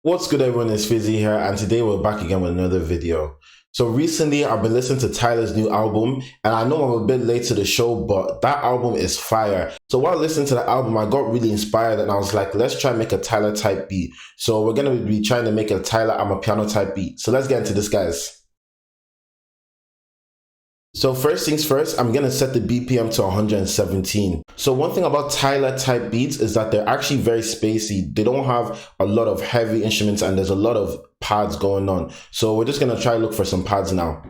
What's good, everyone? It's Fizzy here, and today we're back again with another video. So recently I've been listening to Tyla's new album, and I know I'm a bit late to the show, but that album is fire. So while listening to the album, I got really inspired and I was like, let's try and make a Tyla type beat. So we're going to be trying to make a Tyla amapiano type beat. So let's get into this, guys. So first things first, I'm going to set the BPM to 117. So one thing about Tyla type beats is that they're actually very spacey. They don't have a lot of heavy instruments and there's a lot of pads going on. So we're just going to try to look for some pads now.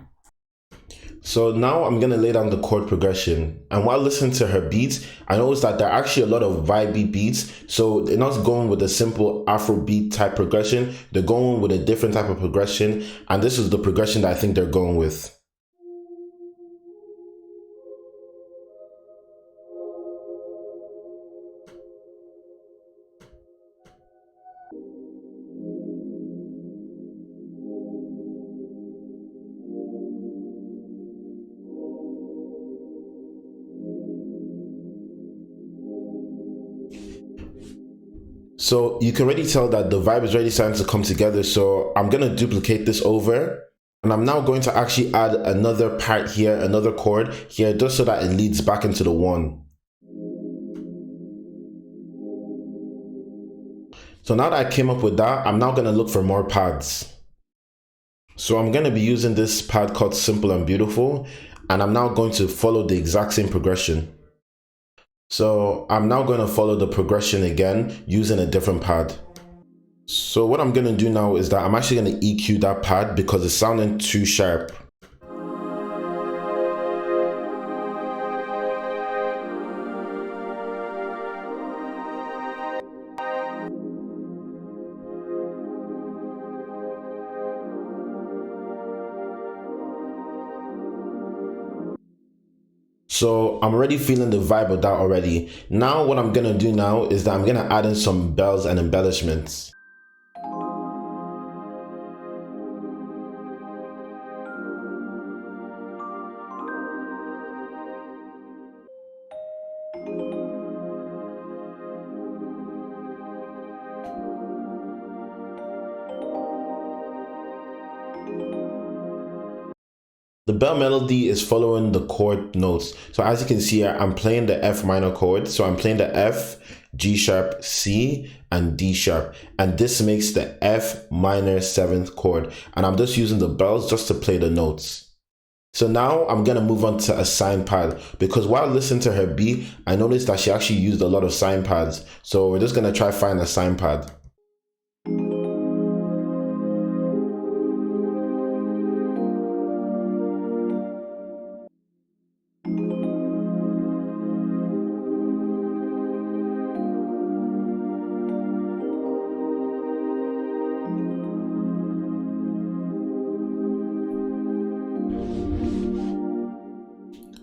So now I'm going to lay down the chord progression. And while listening to her beats, I noticed that there are actually a lot of vibey beats. So they're not going with a simple Afrobeat type progression. They're going with a different type of progression. And this is the progression that I think they're going with. So you can already tell that the vibe is already starting to come together. So I'm going to duplicate this over. And I'm now going to actually add another part here, another chord here, just so that it leads back into the one. So now that I came up with that, I'm now going to look for more pads. So I'm going to be using this pad called Simple and Beautiful. And I'm now going to follow the exact same progression. So I'm now going to follow the progression again using a different pad. So what I'm going to do now is that I'm actually going to EQ that pad because it's sounding too sharp. So I'm already feeling the vibe of that already. Now what I'm gonna do now is that I'm gonna add in some bells and embellishments. The bell melody is following the chord notes. So as you can see here, I'm playing the F minor chord. So I'm playing the F, G sharp, C, and D sharp. And this makes the F minor 7th chord. And I'm just using the bells just to play the notes. So now I'm gonna move on to a sign pad because while listening to her beat, I noticed that she actually used a lot of sign pads. So we're just gonna try find a sign pad.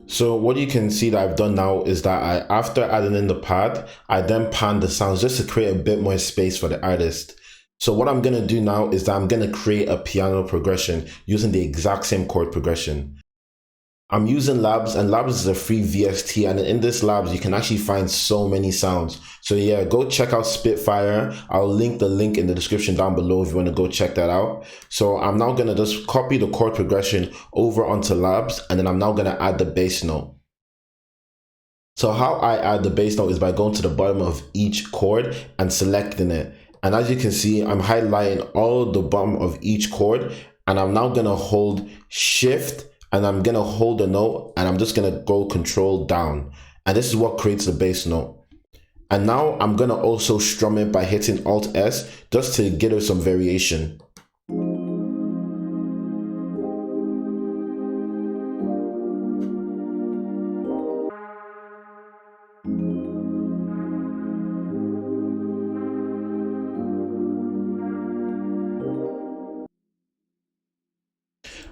So what you can see that I've done now is that after adding in the pad, I then pan the sounds just to create a bit more space for the artist. So what I'm going to do now is that I'm going to create a piano progression using the exact same chord progression. I'm using Labs, and Labs is a free VST, and in this Labs you can actually find so many sounds. So yeah, go check out Spitfire. I'll link the link in the description down below if you want to go check that out. So I'm now going to just copy the chord progression over onto Labs, and then I'm now going to add the bass note. So how I add the bass note is by going to the bottom of each chord and selecting it. And as you can see, I'm highlighting all the bottom of each chord, and I'm now going to hold Shift, and I'm gonna hold the note and I'm just gonna go Control down. And this is what creates the bass note. And now I'm gonna also strum it by hitting Alt S just to give it some variation.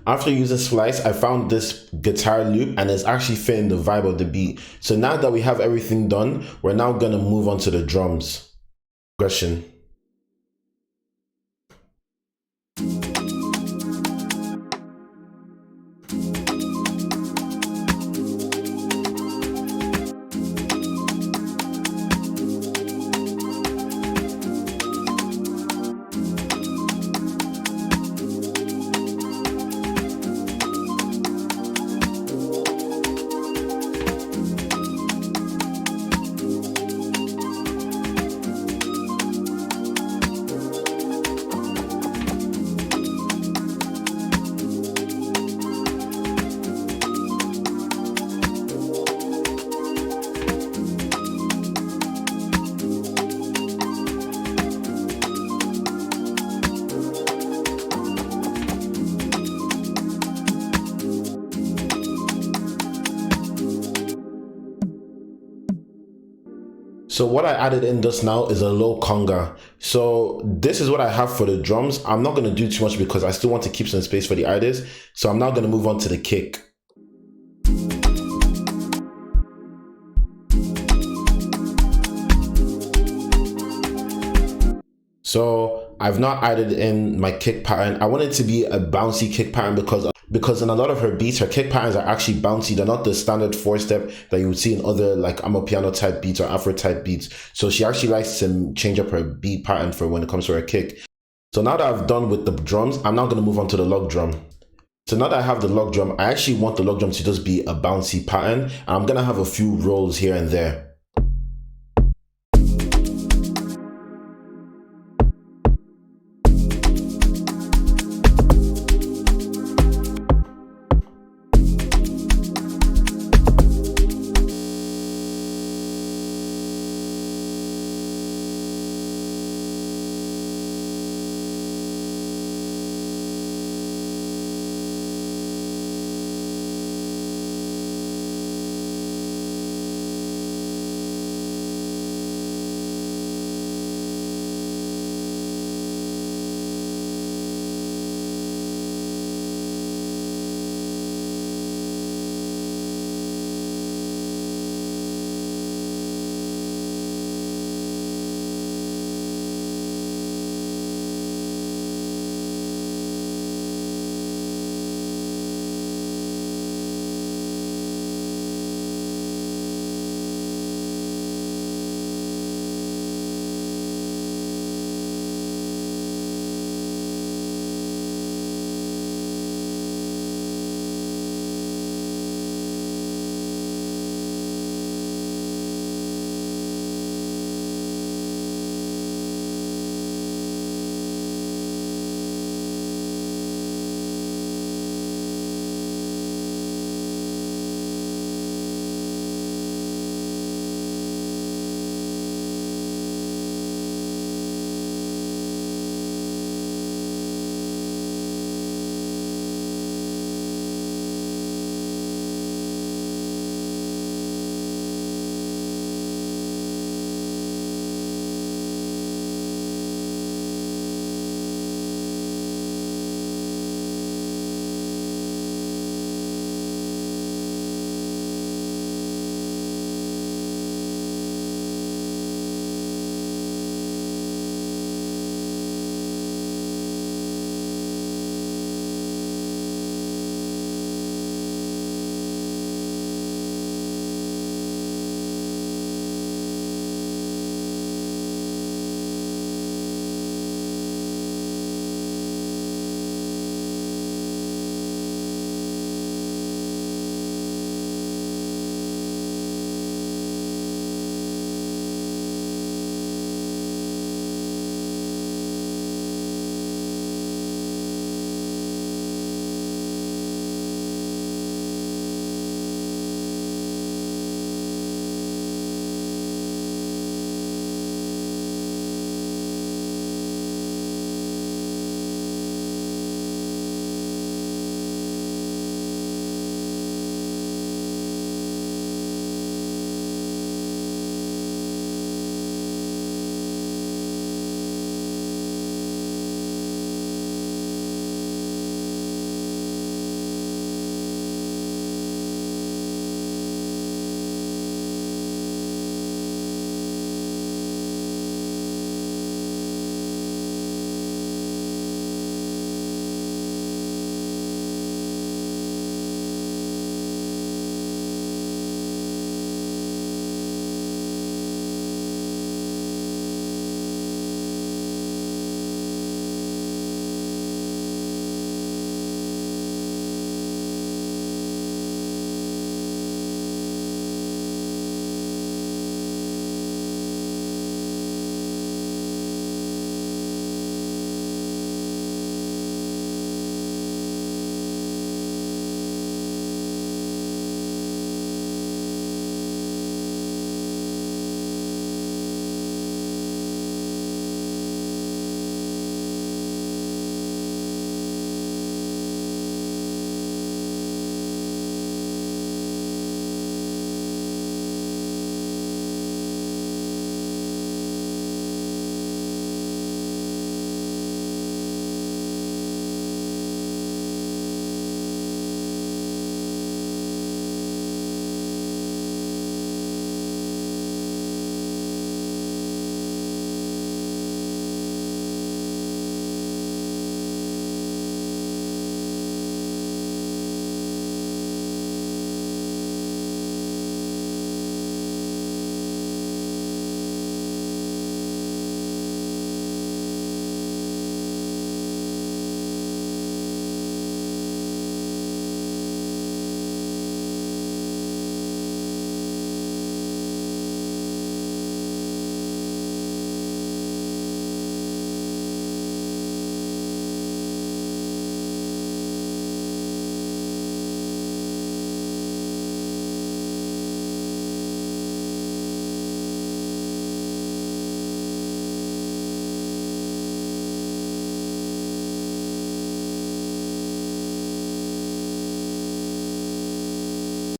After using Splice, I found this guitar loop and it's actually fitting the vibe of the beat. So now that we have everything done, we're now gonna move on to the drums progression. So what I added in just now is a low conga. So this is what I have for the drums. I'm not going to do too much because I still want to keep some space for the artist. So I'm now going to move on to the kick. So I've not added in my kick pattern. I want it to be a bouncy kick pattern because in a lot of her beats, her kick patterns are actually bouncy. They're not the standard 4-step that you would see in other like amapiano type beats or Afro type beats. So she actually likes to change up her beat pattern for when it comes to her kick. So now that I've done with the drums, I'm now going to move on to the log drum. So now that I have the log drum, I actually want the log drum to just be a bouncy pattern. And I'm going to have a few rolls here and there.